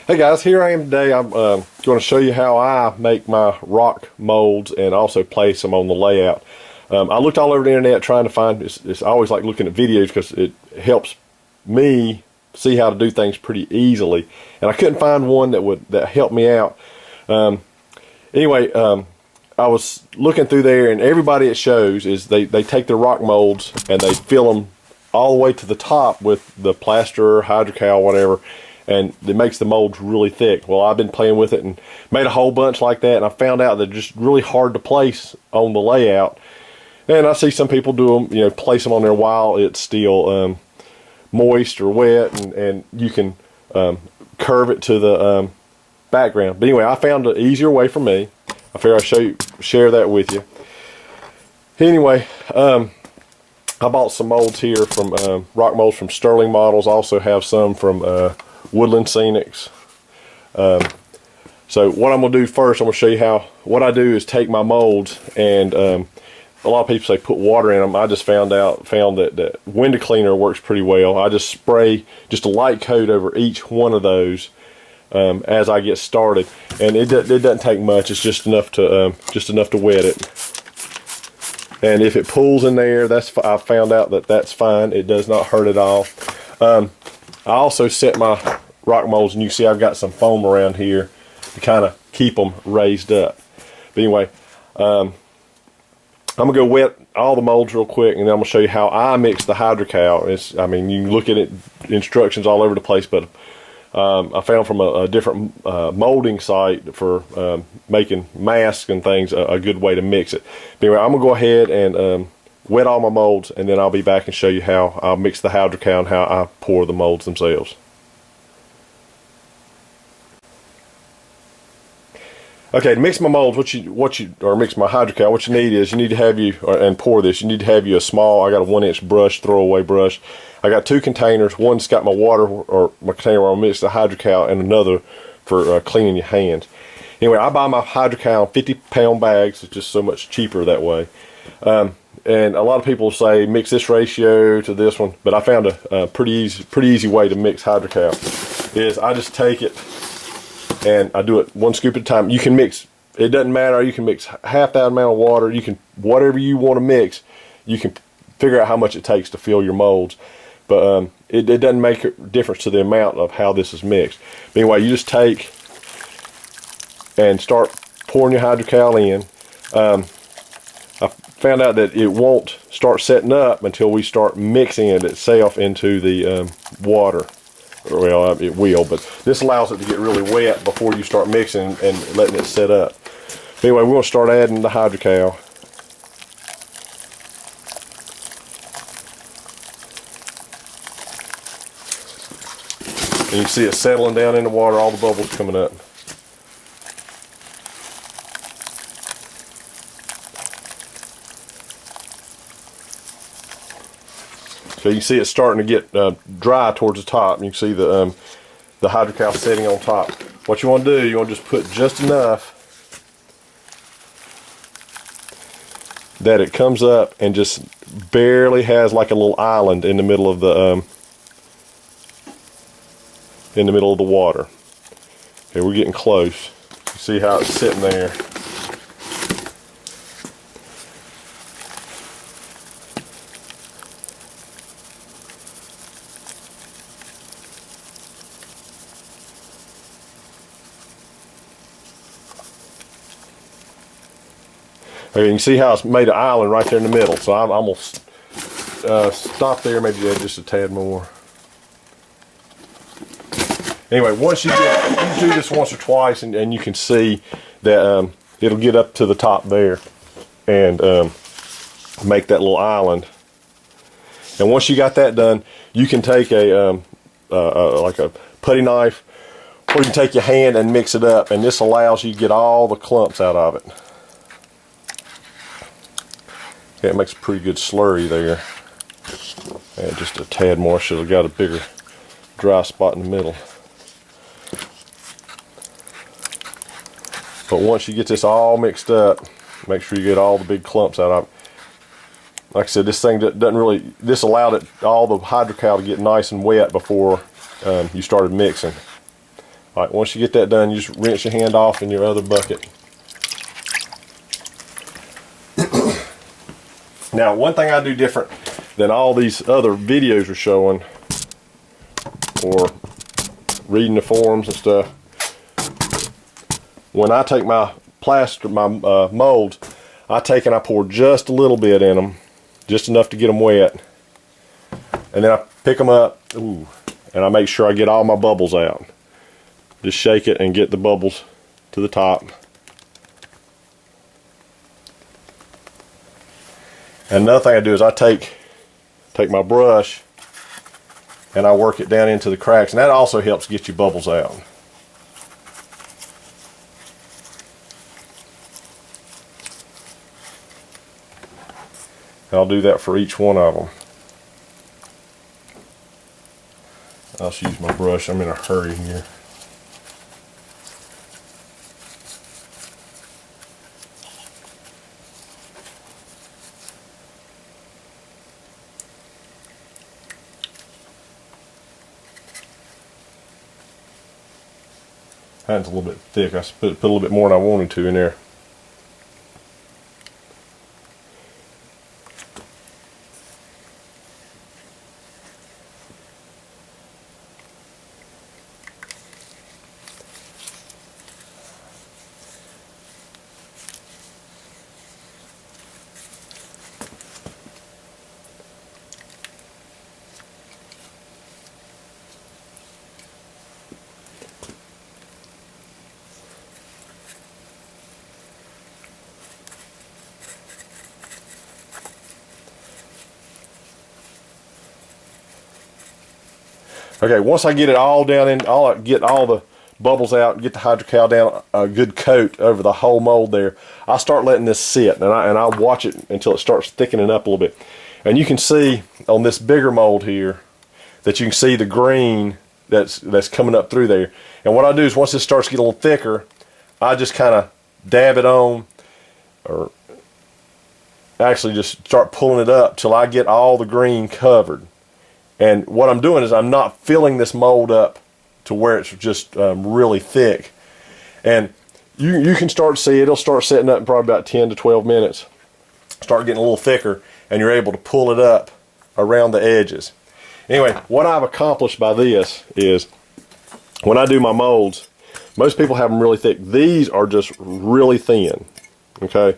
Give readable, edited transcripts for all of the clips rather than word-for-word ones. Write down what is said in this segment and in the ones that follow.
Hey guys, here I am today. I'm going to show you how I make my rock molds and also place them on the layout. I looked all over the internet trying to find, it's I always like looking at videos because it helps me see how to do things pretty easily. And I couldn't find one that helped me out. Anyway, I was looking through there, and everybody it shows is they take their rock molds and they fill them all the way to the top with the plaster, hydrocal, whatever. And it makes the molds really thick. Well, I've been playing with it and made a whole bunch like that, and I found out they're just really hard to place on the layout. And I see some people do them, place them on there while it's still moist or wet, and you can curve it to the background. But anyway, I found an easier way for me. I figure I'll share that with you. Anyway, I bought some molds here from rock molds from Sterling Models. I also have some from Woodland Scenics. So what I'm going to do first, I'm going to show you what I do is take my molds, and a lot of people say put water in them. I just found that window cleaner works pretty well. I just spray just a light coat over each one of those as I get started, and it doesn't take much. It's just enough to wet it. And if it pulls in there, I found out that's fine. It does not hurt at all. I also set my rock molds, and you see I've got some foam around here to kind of keep them raised up. But anyway, I'm going to go wet all the molds real quick, and then I'm going to show you how I mix the hydrocal. I mean, you can look at it, instructions all over the place, but I found from a different molding site for making masks and things a good way to mix it. But anyway, I'm going to go ahead and wet all my molds, and then I'll be back and show you how I'll mix the hydrocal and how I pour the molds themselves. Okay, to mix my molds, or mix my hydrocal, what you need is and pour this. You need to have a small. I got a 1-inch brush, throwaway brush. I got 2 containers. One's got my water, or my container where I'll mix the hydrocal, and another for cleaning your hands. Anyway, I buy my hydrocal in 50-pound bags. It's just so much cheaper that way. And a lot of people say mix this ratio to this one, but I found a pretty easy way to mix hydrocal. Is I just take it and I do it 1 scoop at a time. You can mix, it doesn't matter, you can mix half that amount of water, whatever you want to mix, you can figure out how much it takes to fill your molds. But it doesn't make a difference to the amount of how this is mixed. But anyway, you just take and start pouring your hydrocal in. I found out that it won't start setting up until we start mixing it itself into the water. Well, it will, but this allows it to get really wet before you start mixing and letting it set up. But anyway, we're going to start adding the hydrocal. And you can see it settling down in the water, all the bubbles coming up. So you can see it's starting to get dry towards the top. You can see the hydrocal setting on top. What you want to do, you want to just put just enough that it comes up and just barely has like a little island in the middle of the water. Okay, we're getting close. You see how it's sitting there. Okay, you can see how it's made an island right there in the middle. So I'm going to stop there, maybe add just a tad more. Anyway, once you do this once or twice, and you can see that it'll get up to the top there and make that little island. And once you got that done, you can take like a putty knife, or you can take your hand and mix it up, and this allows you to get all the clumps out of it. Okay, it makes a pretty good slurry there. And just a tad more, should have got a bigger dry spot in the middle. But once you get this all mixed up, make sure you get all the big clumps out of it. Like I said, this thing doesn't really, this allowed all the hydrocal to get nice and wet before you started mixing. All right, once you get that done, you just rinse your hand off in your other bucket. Now, one thing I do different than all these other videos are showing, or reading the forums and stuff, when I take my plaster, my molds, I take and I pour just a little bit in them, just enough to get them wet, and then I pick them up, and I make sure I get all my bubbles out. Just shake it and get the bubbles to the top. And another thing I do is I take my brush and I work it down into the cracks, and that also helps get your bubbles out. I'll do that for each one of them. I'll just use my brush. I'm in a hurry here. That's a little bit thick. I put a little bit more than I wanted to in there. Okay, once I get it all down in, get all the bubbles out, get the hydrocal down a good coat over the whole mold there, I start letting this sit, and I watch it until it starts thickening up a little bit. And you can see on this bigger mold here that you can see the green that's coming up through there. And what I do is once this starts getting a little thicker, I just kind of dab it on, or actually just start pulling it up till I get all the green covered. And what I'm doing is I'm not filling this mold up to where it's just really thick. And you can start to see it'll start setting up in probably about 10 to 12 minutes. Start getting a little thicker, and you're able to pull it up around the edges. Anyway, what I've accomplished by this is when I do my molds, most people have them really thick. These are just really thin, okay?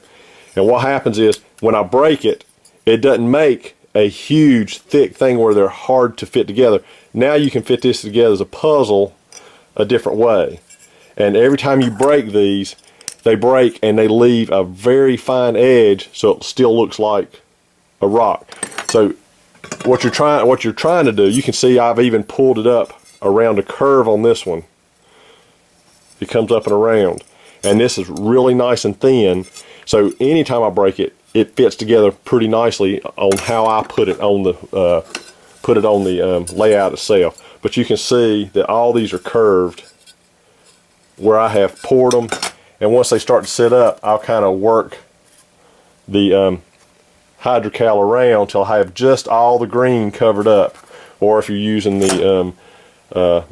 And what happens is when I break it, it doesn't make a huge thick thing where they're hard to fit together. Now you can fit this together as a puzzle a different way. And every time you break these, they break and they leave a very fine edge, so it still looks like a rock. So what you're trying to do, you can see I've even pulled it up around a curve on this one. It comes up and around, and this is really nice and thin, so anytime I break it, it fits together pretty nicely on how I put it on the layout itself. But you can see that all these are curved where I have poured them, and once they start to sit up, I'll kind of work the hydrocal around till I have just all the green covered up, or if you're using the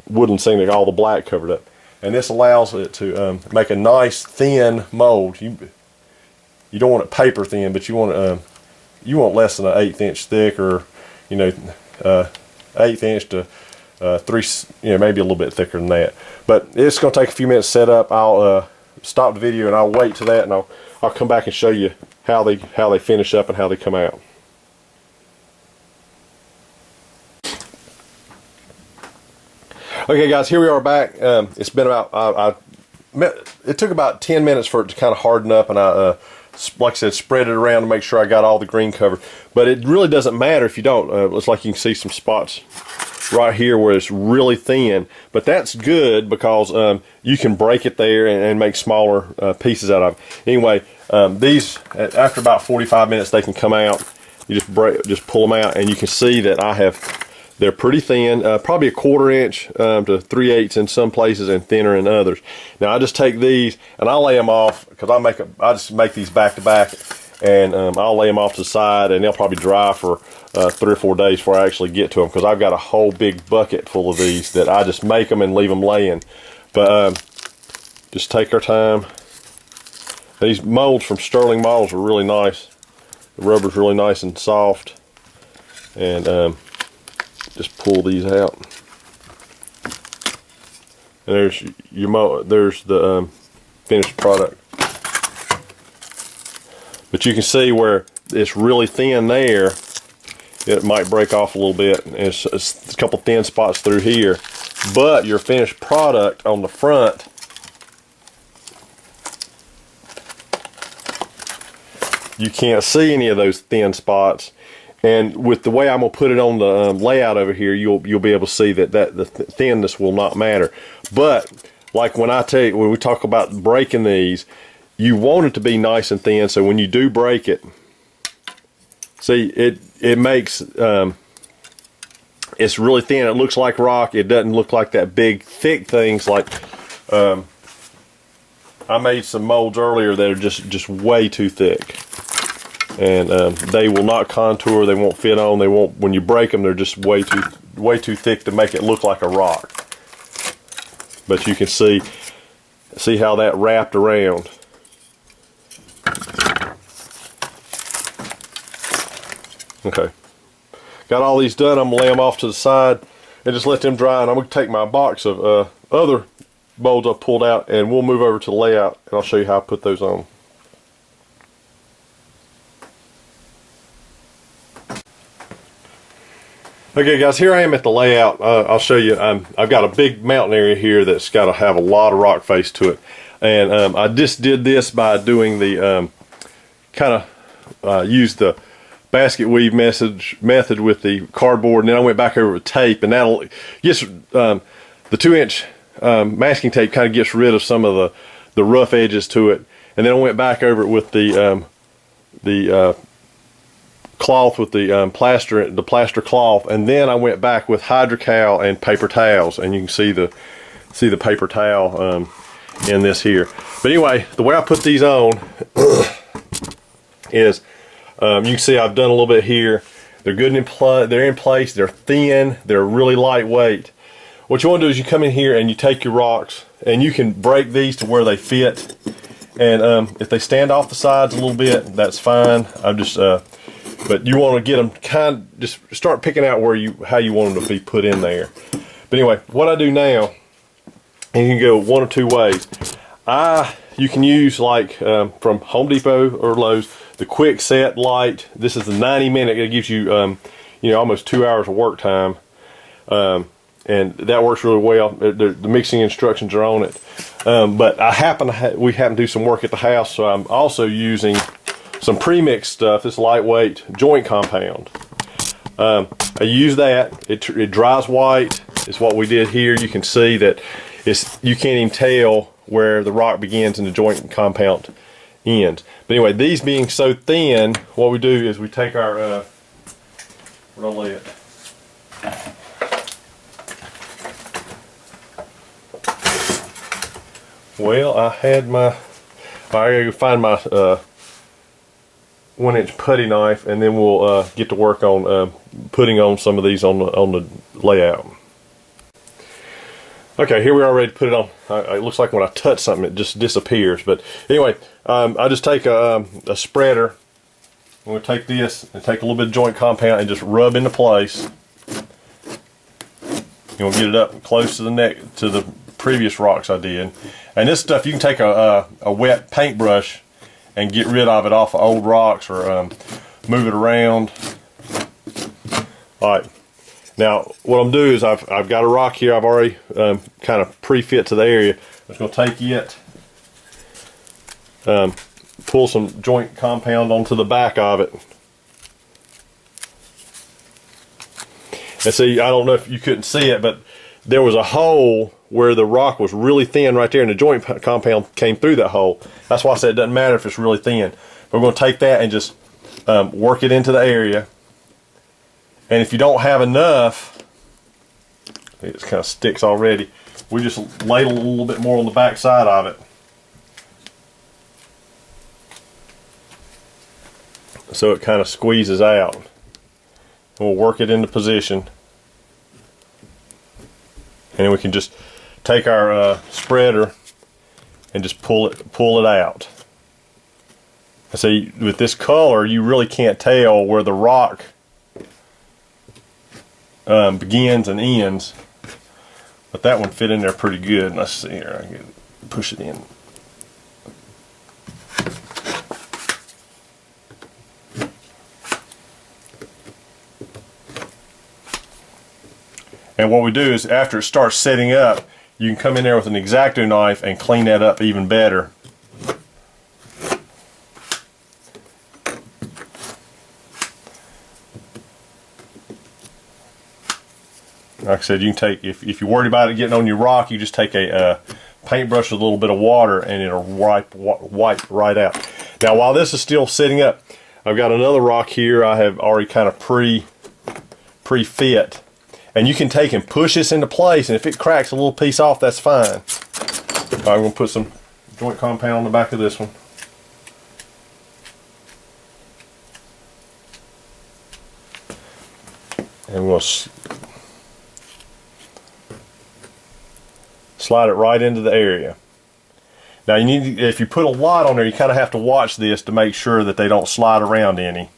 wooden thing, all the black covered up. And this allows it to make a nice thin mold. You don't want it paper thin, but you want less than an 1/8 inch thick, or 1/8 inch to 3, maybe a little bit thicker than that. But it's going to take a few minutes to set up. I'll stop the video and I'll wait to that, and I'll come back and show you how they finish up and how they come out. Okay, guys, here we are back. It's been about it took about 10 minutes for it to kind of harden up, and I like I said, spread it around to make sure I got all the green covered. But it really doesn't matter if you don't. It's like you can see some spots right here where it's really thin, but that's good because you can break it there and make smaller pieces out of it. Anyway, these, after about 45 minutes, they can come out. You just pull them out, and you can see that they're pretty thin, probably 1/4 inch to 3/8 in some places, and thinner in others. Now I just take these and I lay them off, because I just make these back to back, and I'll lay them off to the side, and they'll probably dry for 3 or 4 days before I actually get to them, because I've got a whole big bucket full of these that I just make them and leave them laying. But just take our time. These molds from Sterling Models are really nice. The rubber's really nice and soft. And just pull these out. And there's there's the finished product. But you can see where it's really thin there. It might break off a little bit. And it's a couple thin spots through here. But your finished product on the front, you can't see any of those thin spots. And with the way I'm gonna put it on the layout over here, you'll be able to see that the thinness will not matter. But like when we talk about breaking these, you want it to be nice and thin. So when you do break it, see it makes it's really thin. It looks like rock. It doesn't look like that big thick things like I made some molds earlier that are just way too thick. And they will not contour. They won't fit on. They won't. When you break them, they're just way too thick to make it look like a rock. But you can see how that wrapped around. Okay, got all these done. I'm gonna lay them off to the side and just let them dry. And I'm gonna take my box of other molds I pulled out, and we'll move over to the layout, and I'll show you how I put those on. Okay guys, here I am at the layout. I'll show you. I've got a big mountain area here that's got to have a lot of rock face to it. And I just did this by doing the use the basket weave method with the cardboard, and then I went back over with tape, and that'll just the 2-inch masking tape kind of gets rid of some of the rough edges to it. And then I went back over it with the cloth with the plaster cloth, and then I went back with hydrocal and paper towels, and you can see the paper towel in this here. But anyway, the way I put these on is you can see I've done a little bit here. They're good they're in place, they're thin, they're really lightweight. What you want to do is you come in here and you take your rocks, and you can break these to where they fit, and if they stand off the sides a little bit, that's fine. I'm just but you want to get them just start picking out how you want them to be put in there. But anyway, what I do now, and you can go one or two ways. You can use like from Home Depot or Lowe's, the quick set light. This is the 90-minute. It gives you almost 2 hours of work time, and that works really well. The mixing instructions are on it. But we happen to do some work at the house, so I'm also using some pre-mixed stuff. This lightweight joint compound. I use that. It dries white. It's what we did here. You can see that you can't even tell where the rock begins and the joint compound ends. But anyway, these being so thin, what we do is we take our where'd I lay it? Well, I gotta go find my 1-inch putty knife, and then we'll get to work on putting on some of these on the layout. Okay, here we are ready to put it on. It looks like when I touch something it just disappears, but anyway, I just take a spreader. I'm going to take this and take a little bit of joint compound and just rub into place. You want to get it up close to the neck, to the previous rocks I did. And this stuff, you can take a wet paintbrush and get rid of it off of old rocks, or move it around. Alright, now what I'm doing is I've got a rock here I've already kind of pre-fit to the area. I'm just going to take it, pull some joint compound onto the back of it. And see, I don't know if you couldn't see it, but there was a hole where the rock was really thin right there, and the joint compound came through that hole. That's why I said it doesn't matter if it's really thin. We're going to take that and just work it into the area. And if you don't have enough, it just kind of sticks already, we just ladle a little bit more on the back side of it, so it kind of squeezes out. We'll work it into position, and we can just take our spreader and just pull it out. And so with this color, you really can't tell where the rock begins and ends, but that one fit in there pretty good. Let's see here, I can push it in. And what we do is, after it starts setting up, you can come in there with an X-Acto knife and clean that up even better. Like I said, you can take, if you're worried about it getting on your rock, you just take a paintbrush with a little bit of water and it'll wipe right out. Now while this is still setting up, I've got another rock here I have already kind of pre-fit. And you can take and push this into place, and if it cracks a little piece off, that's fine. All right, I'm going to put some joint compound on the back of this one. And we'll slide it right into the area. Now you need to, if you put a lot on there, you kind of have to watch this to make sure that they don't slide around any.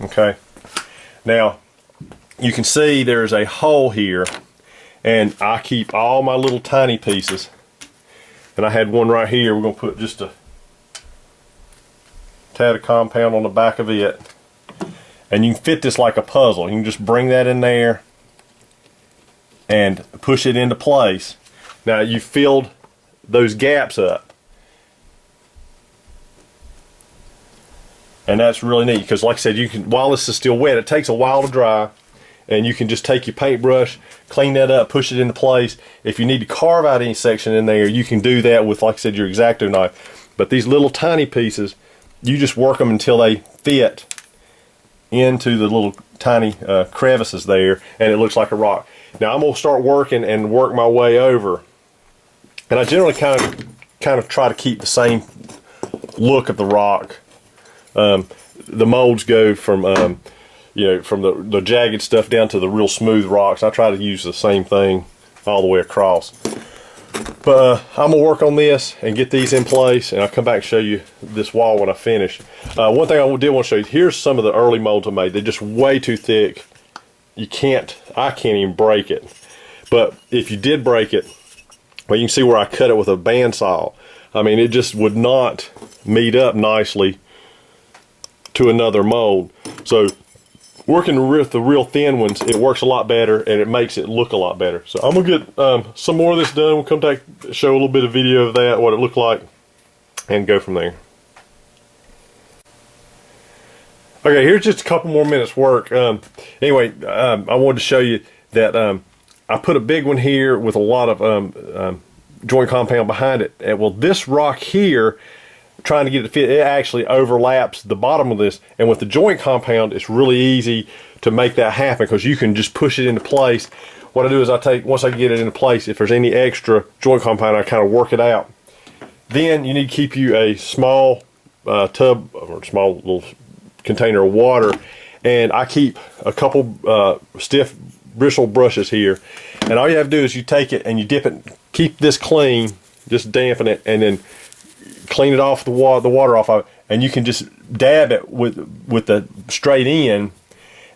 Okay. Now you can see there's a hole here, and I keep all my little tiny pieces, and I had one right here. We're going to put just a tad of compound on the back of it, and you can fit this like a puzzle. You can just bring that in there and push it into place. Now you filled those gaps up, and that's really neat, because like I said, you can, while this is still wet, it takes a while to dry. And you can just take your paintbrush, clean that up, push it into place. If you need to carve out any section in there, you can do that with, like I said, your X-Acto knife. But these little tiny pieces, you just work them until they fit into the little tiny crevices there, and it looks like a rock. Now I'm going to start working and work my way over. And I generally kind of try to keep the same look of the rock. The molds go from you know, from the jagged stuff down to the real smooth rocks. I try to use the same thing all the way across. But I'm going to work on this and get these in place, and I'll come back and show you this wall when I finish. One thing I did want to show you, here's some of the early molds I made. They're just way too thick. I can't even break it. But if you did break it, well, you can see where I cut it with a bandsaw. I mean, it just would not meet up nicely to another mold. So working with the real thin ones, it works a lot better, and it makes it look a lot better. So I'm gonna get some more of this done. We'll come back, show a little bit of video of that, what it looked like, and go from there. Okay, here's just a couple more minutes work. Anyway, I wanted to show you that I put a big one here with a lot of joint compound behind it. And well, this rock here, trying to get it to fit, it actually overlaps the bottom of this, and with the joint compound it's really easy to make that happen, because you can just push it into place. What I do is I take, once I get it into place, if there's any extra joint compound, I kind of work it out. Then you need to keep you a small tub or small little container of water, and I keep a couple stiff bristle brushes here, and all you have to do is you take it and you dip it, keep this clean, just dampen it, and then clean it off, the water off of it, and you can just dab it with the straight end,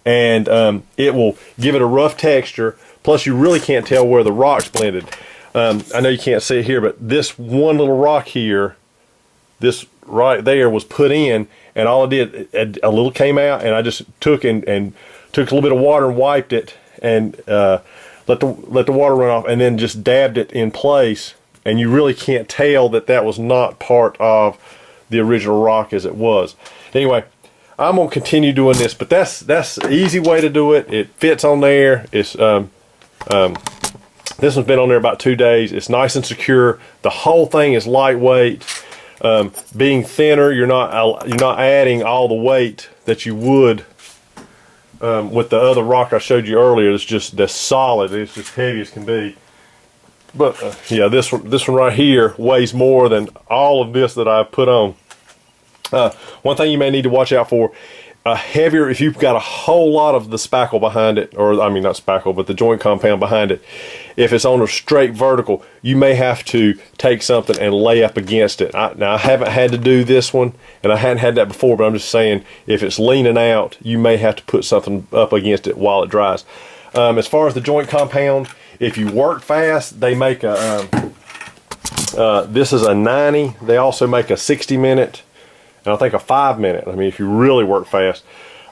and it will give it a rough texture. Plus you really can't tell where the rock's blended. I know you can't see it here, but this one little rock here, this right there, was put in, and all I did, a little came out, and I just took and took a little bit of water and wiped it, and let the water run off, and then just dabbed it in place. And you really can't tell that that was not part of the original rock as it was. Anyway, I'm gonna continue doing this, but that's the easy way to do it. It fits on there. It's this one's been on there about 2 days. It's nice and secure. The whole thing is lightweight. Being thinner, you're not adding all the weight that you would with the other rock I showed you earlier. That's solid. It's just heavy as can be. But yeah, this one right here weighs more than all of this that I've put on. One thing you may need to watch out for, a heavier, if you've got a whole lot of the spackle behind it, or I mean not spackle, but the joint compound behind it, if it's on a straight vertical, you may have to take something and lay up against it. Now I haven't had to do this one, and I hadn't had that before, but I'm just saying if it's leaning out, you may have to put something up against it while it dries. As far as the joint compound, if you work fast, they make a, this is a 90. They also make a 60-minute, and I think a 5-minute. I mean, if you really work fast.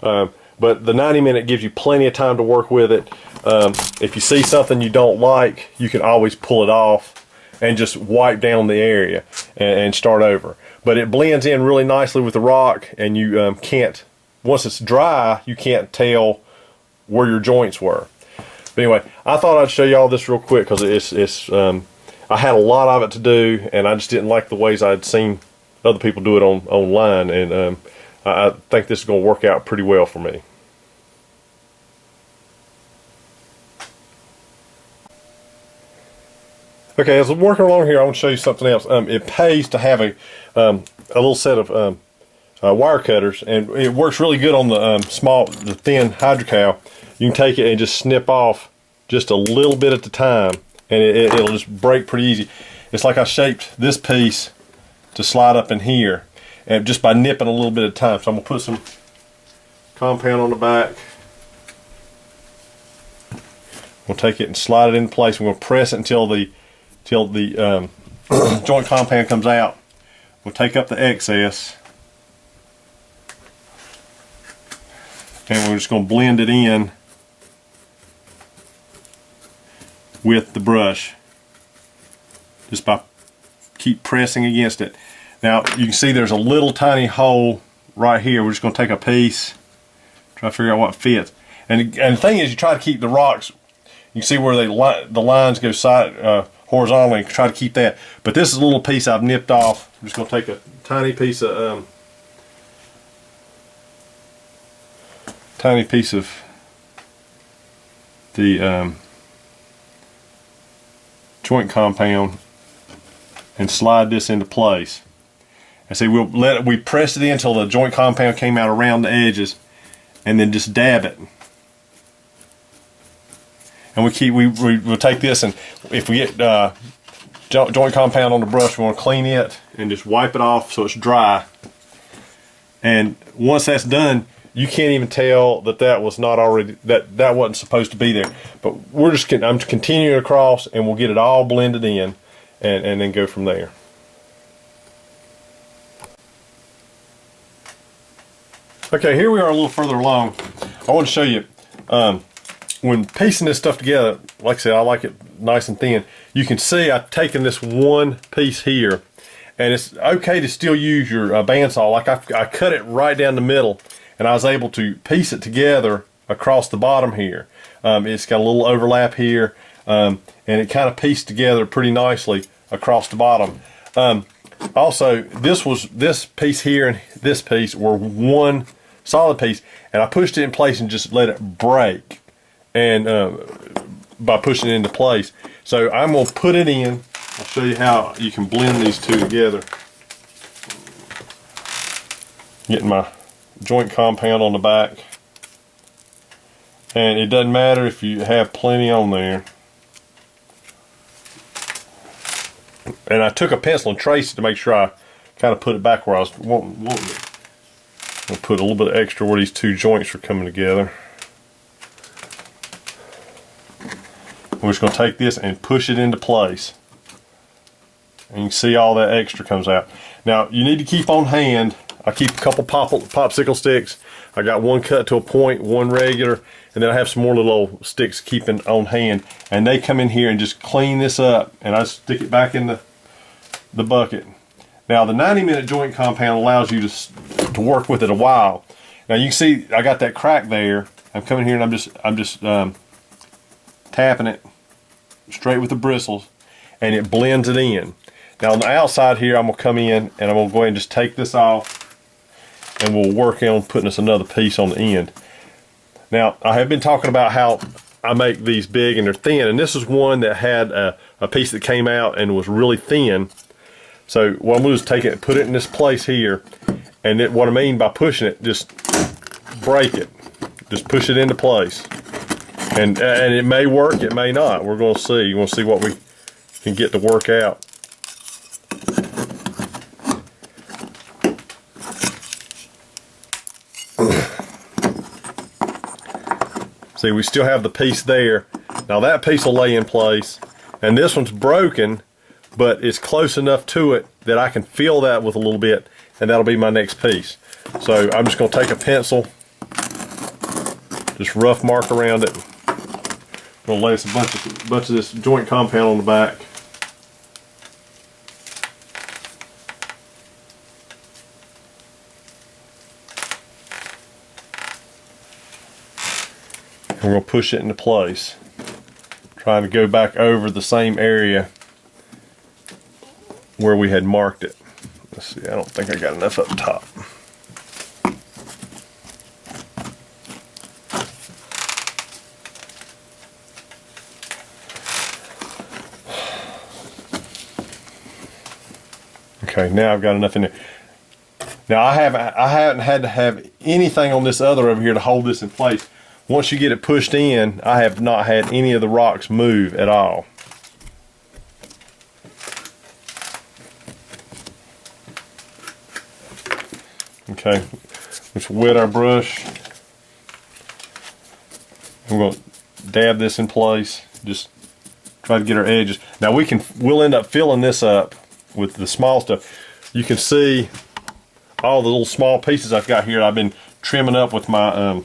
But the 90-minute gives you plenty of time to work with it. If you see something you don't like, you can always pull it off and just wipe down the area and start over. But it blends in really nicely with the rock, and you can't, once it's dry, you can't tell where your joints were. But anyway, I thought I'd show you all this real quick because I had a lot of it to do, and I just didn't like the ways I'd seen other people do it online, and I think this is going to work out pretty well for me. Okay, as I'm working along here, I want to show you something else. It pays to have a little set of wire cutters, and it works really good on the thin hydrocal. You can take it and just snip off just a little bit at a time, and it'll just break pretty easy. It's like I shaped this piece to slide up in here, and just by nipping a little bit at a time. So I'm gonna put some compound on the back. We'll take it and slide it in place. We're gonna press it until the joint compound comes out. We'll take up the excess, and we're just gonna blend it in with the brush, just by keep pressing against it. Now you can see there's a little tiny hole right here. We're just going to take a piece, try to figure out what fits. And the thing is, you try to keep the rocks, you can see where the lines go horizontally, try to keep that. But this is a little piece I've nipped off. I'm just going to take a tiny piece of the joint compound and slide this into place. And see, we pressed it in until the joint compound came out around the edges, and then just dab it. And we'll take this, and if we get joint compound on the brush, we want to clean it and just wipe it off so it's dry. And once that's done, you can't even tell that was not already, that wasn't supposed to be there. But I'm continuing across, and we'll get it all blended in, and then go from there. Okay, here we are a little further along. I want to show you, when piecing this stuff together, like I said, I like it nice and thin. You can see I've taken this one piece here, and it's okay to still use your bandsaw. Like I cut it right down the middle, and I was able to piece it together across the bottom here. It's got a little overlap here, and it kind of pieced together pretty nicely across the bottom. Also, this piece here and this piece were one solid piece, and I pushed it in place and just let it break, and by pushing it into place. So I'm going to put it in. I'll show you how you can blend these two together. Getting my joint compound on the back, and it doesn't matter if you have plenty on there. And I took a pencil and traced it to make sure I kind of put it back where I was wanting it. I'll put a little bit extra where these two joints are coming together. We're just going to take this and push it into place. And you can see all that extra comes out. Now you need to keep on hand. I keep a couple popsicle sticks. I got one cut to a point, one regular, and then I have some more little sticks keeping on hand. And they come in here and just clean this up, and I stick it back in the bucket. Now the 90-minute joint compound allows you to work with it a while. Now you can see I got that crack there. I'm coming here and I'm just tapping it straight with the bristles, and it blends it in. Now on the outside here, I'm gonna come in and I'm gonna go ahead and just take this off, and we'll work on putting us another piece on the end. Now I have been talking about how I make these big and they're thin, and this is one that had a piece that came out and was really thin. So what I'm going to do is take it and put it in this place here, and what I mean by pushing it, just break it. Just push it into place. And it may work, it may not. We're going to see. We'll see what we can get to work out. See, we still have the piece there. Now that piece will lay in place. And this one's broken, but it's close enough to it that I can fill that with a little bit, and that'll be my next piece. So I'm just going to take a pencil, just rough mark around it. I'm going to lay us a bunch of this joint compound on the back. And we're going to push it into place. Trying to go back over the same area where we had marked it. Let's see, I don't think I got enough up top. Okay, now I've got enough in there. Now I haven't had to have anything on this other over here to hold this in place. Once you get it pushed in, I have not had any of the rocks move at all. Okay, let's wet our brush. We're going to dab this in place. Just try to get our edges. Now we'll end up filling this up with the small stuff. You can see all the little small pieces I've got here. I've been trimming up with my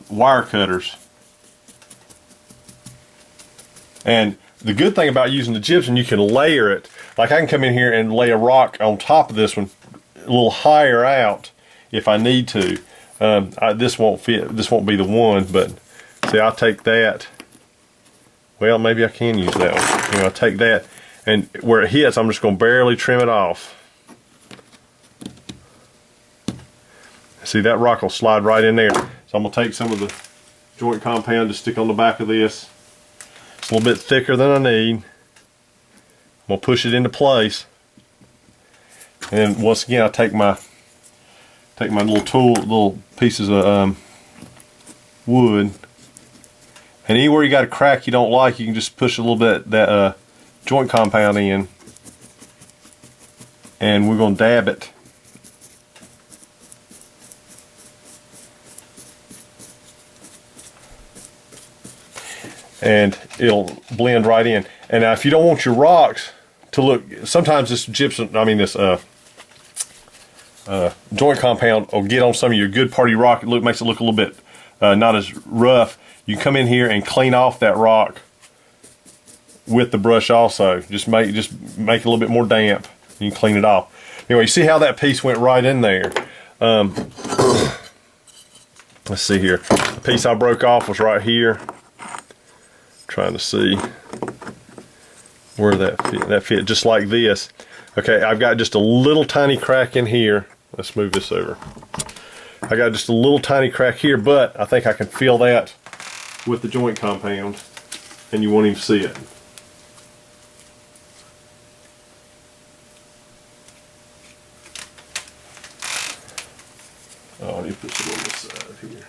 wire cutters. And the good thing about using the gypsum, you can layer it. Like I can come in here and lay a rock on top of this one a little higher out if I need to. This won't fit, this won't be the one, but see, I'll take that. Well, maybe I can use that one. You know, I'll take that, and where it hits, I'm just going to barely trim it off. See, that rock will slide right in there. So I'm going to take some of the joint compound to stick on the back of this. It's a little bit thicker than I need. I'm going to push it into place. And once again, I take my little pieces of wood. And anywhere you got a crack you don't like, you can just push a little bit that joint compound in. And we're going to dab it. And it'll blend right in. And now if you don't want your rocks to look, sometimes this gypsum, this joint compound will get on some of your good party rock. It makes it look a little bit not as rough. You come in here and clean off that rock with the brush also. Just make it a little bit more damp. You can clean it off. Anyway, you see how that piece went right in there. Let's see here. The piece I broke off was right here. Trying to see where that fit. That fit just like this. Okay, I've got just a little tiny crack in here. Let's move this over. I got just a little tiny crack here, but I think I can fill that with the joint compound and you won't even see it. Oh, I need to put some on this side here.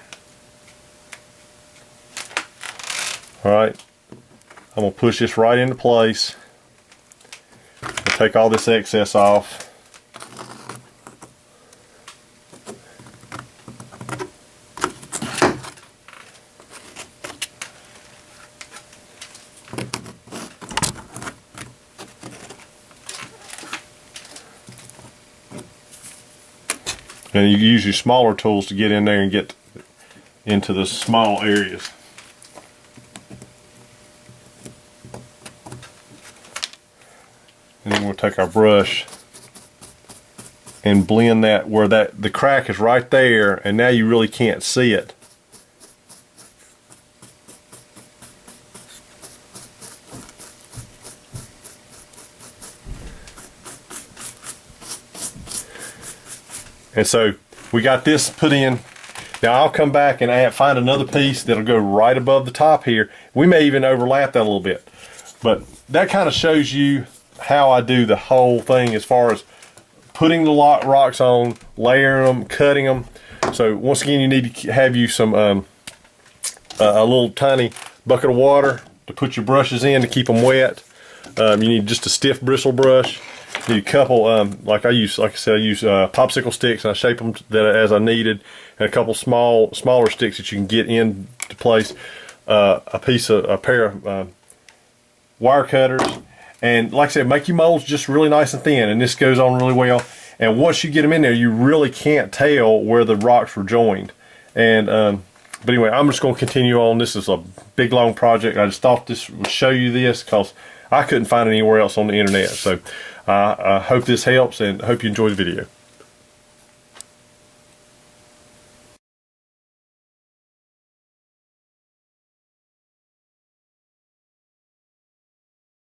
Alright, I'm going to push this right into place. I'll take all this excess off. And you use your smaller tools to get in there and get into the small areas. And then we'll take our brush and blend that where the crack is right there, and now you really can't see it. And so we got this put in. Now I'll come back and find another piece that'll go right above the top here. We may even overlap that a little bit. But that kind of shows you how I do the whole thing as far as putting the rocks on, layering them, cutting them. So once again, you need to have you some a little tiny bucket of water to put your brushes in to keep them wet. You need just a stiff bristle brush. You need a couple, like I said, I use popsicle sticks, and I shape them as I needed, and a couple smaller sticks that you can get into place. A pair of wire cutters, and like I said, make your molds just really nice and thin, and this goes on really well. And once you get them in there, you really can't tell where the rocks were joined. And but anyway, I'm just going to continue on. This is a big long project. I just thought this would show you this because I couldn't find it anywhere else on the internet. So I hope this helps, and hope you enjoy the video.